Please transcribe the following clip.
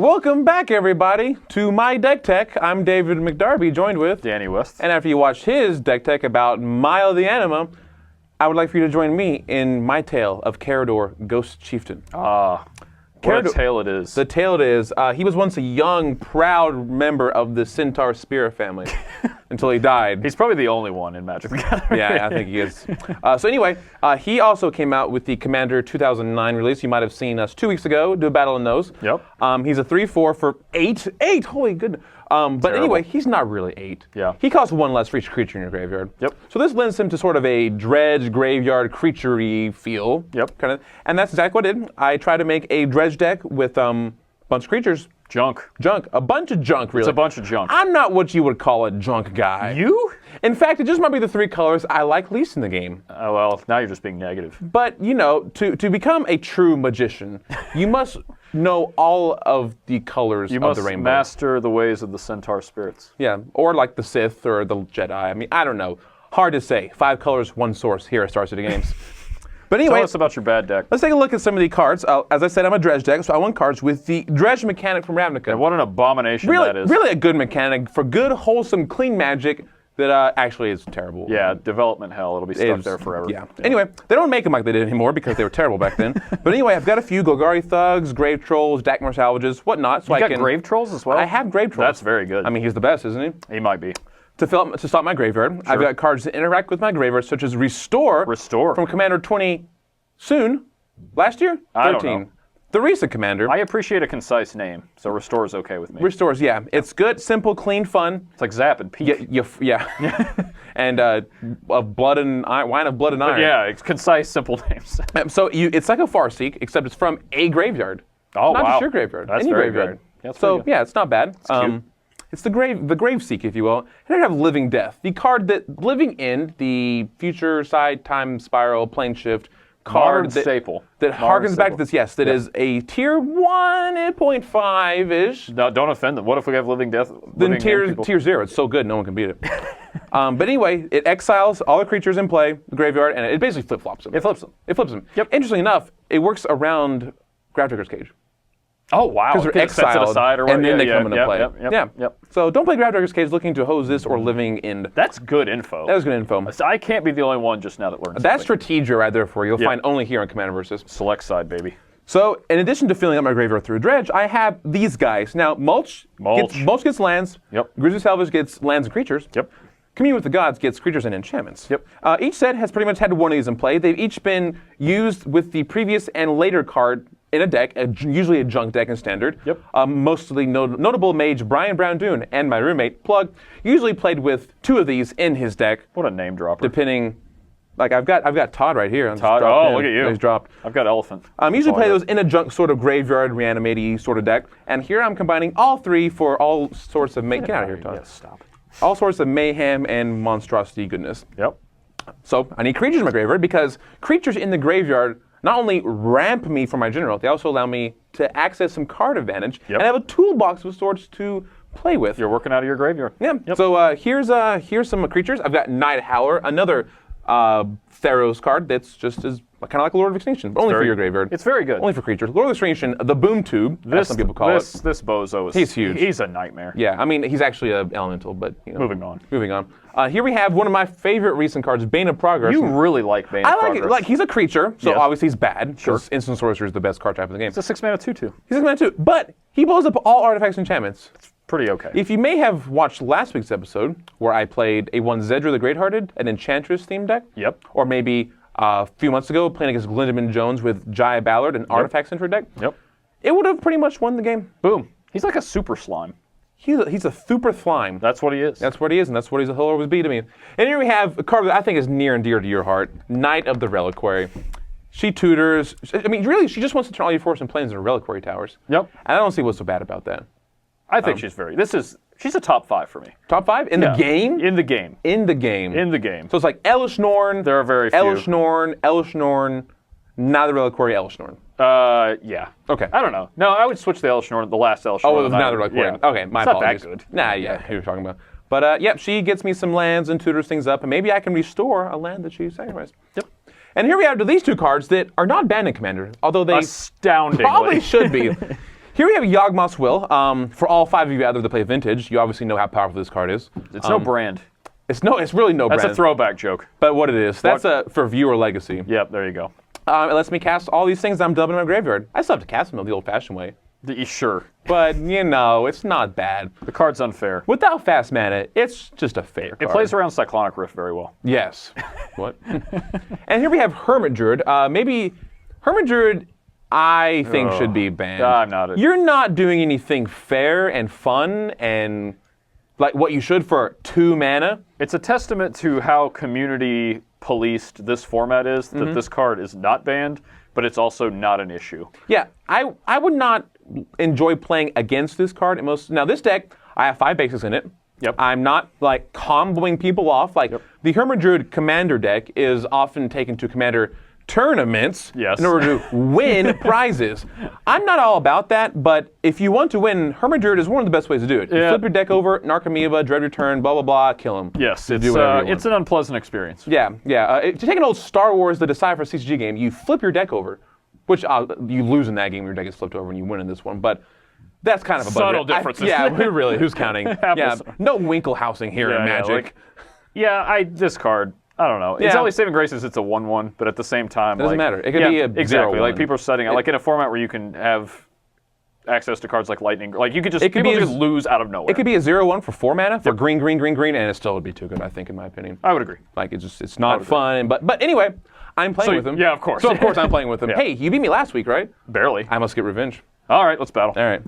Welcome back, everybody, to My Deck Tech. I'm David McDarby, joined with Danny West. And after you watch his Deck Tech about Mile the Anima, I would like for you to join me in my tale of Karador, Ghost Chieftain. What a tale it is. The tale it is. He was once a young, proud member of the Centaur Spear family until he died. He's probably the only one in Magic the Gathering. Yeah, I think he is. So anyway, he also came out with the Commander 2009 release. You might have seen us 2 weeks ago do a Battle in Those. Yep. He's a 3/4 for 8. 8! Holy goodness. But anyway, he's not really 8. Yeah. He costs 1 less for each creature in your graveyard. Yep. So this lends him to sort of a dredge graveyard creature-y feel. Yep. Kind of, and that's exactly what I did. I tried to make a dredge deck with a bunch of creatures. Junk. A bunch of junk, really. It's a bunch of junk. I'm not what you would call a junk guy. You? In fact, it just might be the 3 colors I like least in the game. Oh, well, now you're just being negative. But, you know, to become a true magician, you must know all of the colors of the rainbow. You must master the ways of the Centaur spirits. Yeah, or like the Sith or the Jedi. I mean, I don't know. Hard to say. 5 colors, 1 source here at Star City Games. But anyway, tell us about your bad deck. Let's take a look at some of the cards. As I said, I'm a dredge deck, so I want cards with the dredge mechanic from Ravnica. And what an abomination that is. Really a good mechanic for good, wholesome, clean magic that actually is terrible. Yeah, development hell. It'll be stuck there forever. Yeah. Anyway, they don't make them like they did anymore because they were terrible back then. But anyway, I've got a few Golgari Thugs, Grave Trolls, Dakmar Salvages, whatnot. So you got Grave Trolls as well? I have Grave Trolls. That's very good. I mean, he's the best, isn't he? He might be. To stop my graveyard, I've got cards that interact with my graveyard, such as Restore. From Commander 20 soon. Last year? 13. I don't know. The recent Commander. I appreciate a concise name, so Restore is okay with me. Restores, yeah. It's good, simple, clean, fun. It's like Zap and Peak. Yeah. And Blood and Wine of Blood and Iron. Yeah, it's concise, simple names. So it's like a Farseek, except it's from a graveyard. Oh, Not wow. just your graveyard. That's any very graveyard. good. That's so good. yeah, it's not bad. It's cute. It's the Graveseek, if you will. And I have Living Death, the card that living in the future side time spiral plane shift card that harkens back to this. Yes, that is a tier 1.5-ish. No, don't offend them. What if we have Living Death? Then tier 0. It's so good, no one can beat it. But anyway, it exiles all the creatures in play, the graveyard, and it basically flip-flops them. It flips them. Yep. Interestingly enough, it works around Gravedigger's Cage. Oh, wow. Because they're exiled, aside or and then they come into play. Yep. So don't play Gravedigger's Cage looking to hose this or living in. That's good info. That is good info. I can't be the only one just now that learns That's something. Strategia right there for you. You'll find only here on Commander Versus. Select side, baby. So in addition to filling up my graveyard through Dredge, I have these guys. Now, Mulch gets lands. Yep. Grizzly Salvage gets lands and creatures. Yep. Commune with the Gods gets creatures and enchantments. Yep. Each set has pretty much had one of these in play. They've each been used with the previous and later card in a deck, usually a junk deck in Standard. Yep. Mostly notable mage Brian Brown Dune and my roommate Plug usually played with 2 of these in his deck. What a name dropper. Depending, like I've got Todd right here. Todd, look at you. He's dropped. I've got Elephant. Usually play those in a junk sort of graveyard reanimate-y sort of deck, and here I'm combining all 3 for all sorts of get out of here, Todd. Yes, stop. All sorts of mayhem and monstrosity goodness. Yep. So I need creatures in my graveyard because creatures in the graveyard not only ramp me for my general, they also allow me to access some card advantage and have a toolbox of sorts to play with. You're working out of your graveyard. Yeah. Yep. So here's some creatures. I've got Night Howler, another Theros card that's just as kind of like Lord of Extinction, but only for your graveyard. It's very good. Only for creatures. Lord of Extinction, the Boom Tube, as some people call it. This bozo is. He's huge. He's a nightmare. Yeah, I mean he's actually an elemental, but you know. Moving on. Here we have one of my favorite recent cards, Bane of Progress. You really like Bane of Progress. I like it. Like he's a creature, so obviously he's bad. Sure. Because Instant Sorcerer is the best card type in the game. It's a 6-mana 2/2. He's a 6-mana 2, but he blows up all artifacts and enchantments. Pretty okay. If you may have watched last week's episode, where I played a one Zedra the Greathearted, an Enchantress themed deck. Yep. Or maybe a few months ago, playing against Glindaman Jones with Jaya Ballard, an artifact centered deck. Yep. It would have pretty much won the game. Boom. He's like a super slime. He's a super slime. That's what he is. That's what he is, and that's what he'll always be to me. And here we have a card that I think is near and dear to your heart, Knight of the Reliquary. She tutors. I mean, really, she just wants to turn all your force and planes into reliquary towers. Yep. And I don't see what's so bad about that. I think she's a top 5 for me. Top 5? In the game? In the game. In the game. In the game. So it's like Elish Norn. There are very few. Elish Norn, not the reliquary Elish Norn. Yeah. Okay. I don't know. No, I would switch the Elish Norn, the last Elish Norn. Oh, not the reliquary. Yeah. Okay, my it's apologies. Not that good. Nah, yeah, who you're talking about. But yep, she gets me some lands and tutors things up, and maybe I can restore a land that she sacrificed. Yep. And here we have these 2 cards that are not banned in Commander, although they astoundingly probably should be. Here we have Yawgmoth's Will. For all 5 of you out there that play Vintage, you obviously know how powerful this card is. It's no brand. It's really no brand. That's a throwback joke. But what it is, that's for viewer legacy. Yep, there you go. It lets me cast all these things I'm dubbing in my graveyard. I still have to cast them the old-fashioned way. Sure. But, it's not bad. The card's unfair. Without fast mana, it's just a fair card. It plays around Cyclonic Rift very well. Yes. What? And here we have Hermit Druid. Maybe Hermit Druid, I think, should be banned. I'm not. You're not doing anything fair and fun and like what you should for 2 mana. It's a testament to how community policed this format is that this card is not banned, but it's also not an issue. Yeah, I would not enjoy playing against this card. Now, this deck, I have 5 bases in it. Yep. I'm not like comboing people off. Like the Hermit Druid Commander deck is often taken to Commander tournaments in order to win prizes. I'm not all about that, but if you want to win, Hermit Druid is one of the best ways to do it. You flip your deck over, Narcomoeba, Dread Return, blah, blah, blah, kill him. Yes, it's an unpleasant experience. Yeah. To take an old Star Wars The Decipher CCG game, you flip your deck over, which you lose in that game, your deck gets flipped over and you win in this one, but that's kind of a subtle differences. Really, who's counting? No Winklehousing here in Magic. This card, I don't know. It's only saving graces. It's a 1/1, but at the same time, it doesn't matter. It could be a exactly 0/1. Like people are setting like in a format where you can have access to cards like Lightning. Like you could just people just lose out of nowhere. It could be a 0/1 for 4 mana for green, and it still would be too good. I think, in my opinion. I would agree. Like it's not fun, but anyway, I'm playing with him. Yeah, of course. So of course I'm playing with him. Hey, you beat me last week, right? Barely. I must get revenge. All right, let's battle. All right.